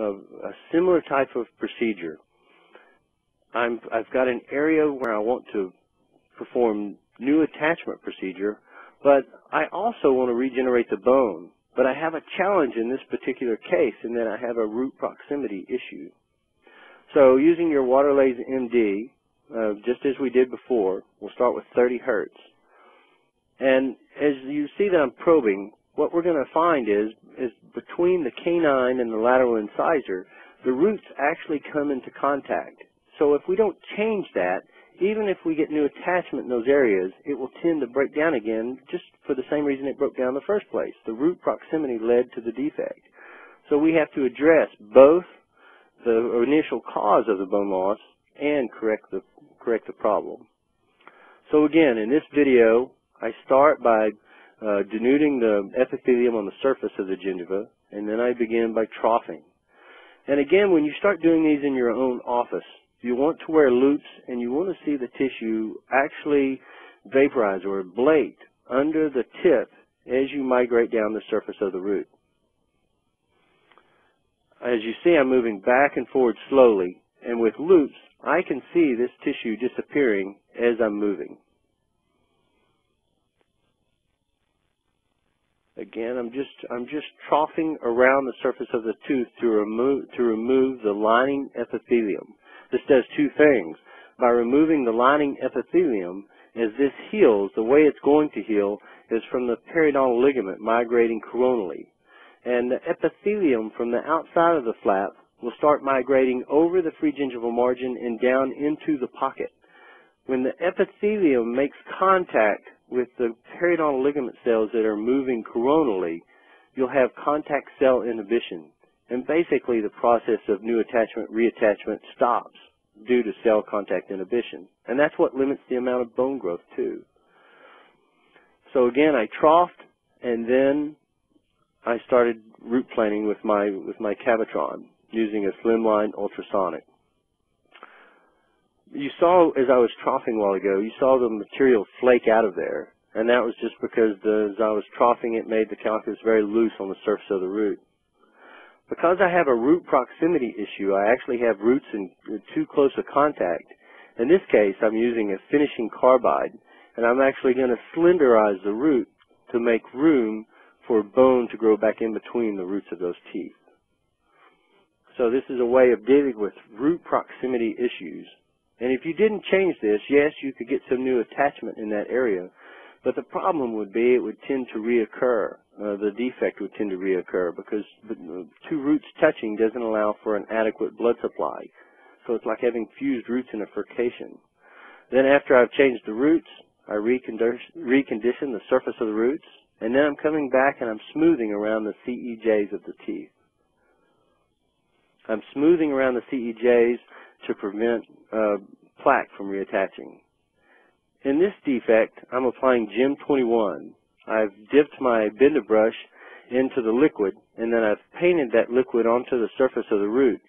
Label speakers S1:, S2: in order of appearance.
S1: a similar type of procedure. I've got an area where I want to perform new attachment procedure, but I also want to regenerate the bone. But I have a challenge in this particular case in that I have a root proximity issue. So using your Waterlays MD, just as we did before, we'll start with 30 Hertz. And as you see that I'm probing, what we're going to find is between the canine and the lateral incisor, the roots actually come into contact. So if we don't change that, even if we get new attachment in those areas, it will tend to break down again just for the same reason it broke down in the first place. The root proximity led to the defect. So we have to address both the initial cause of the bone loss and correct the problem. So again, in this video, I start by denuding the epithelium on the surface of the gingiva, and then I begin by troughing. And again, when you start doing these in your own office, you want to wear loupes and you want to see the tissue actually vaporize or ablate under the tip as you migrate down the surface of the root. As you see, I'm moving back and forward slowly, and with loupes, I can see this tissue disappearing as I'm moving. Again, I'm just troughing around the surface of the tooth to remove the lining epithelium. This does two things. By removing the lining epithelium, as this heals, the way it's going to heal is from the periodontal ligament migrating coronally. And the epithelium from the outside of the flap will start migrating over the free gingival margin and down into the pocket. When the epithelium makes contact with the periodontal ligament cells that are moving coronally, you'll have contact cell inhibition. And basically the process of new attachment, reattachment stops due to cell contact inhibition. And that's what limits the amount of bone growth too. So again, I troughed, and then I started root planing with my Cavitron using a slimline ultrasonic. You saw, as I was troughing a while ago, you saw the material flake out of there. And that was just because as I was troughing, it made the calculus very loose on the surface of the root. Because I have a root proximity issue, I actually have roots in too close a contact. In this case, I'm using a finishing carbide, and I'm actually going to slenderize the root to make room for bone to grow back in between the roots of those teeth. So this is a way of dealing with root proximity issues. And if you didn't change this, yes, you could get some new attachment in that area, but the problem would be it would tend to reoccur. The defect would tend to reoccur because the two roots touching doesn't allow for an adequate blood supply. So it's like having fused roots in a furcation. Then after I've changed the roots, I recondition the surface of the roots, and then I'm coming back and I'm smoothing around the CEJs of the teeth. I'm smoothing around the CEJs to prevent plaque from reattaching. In this defect, I'm applying Gem 21. I've dipped my bender brush into the liquid, and then I've painted that liquid onto the surface of the root.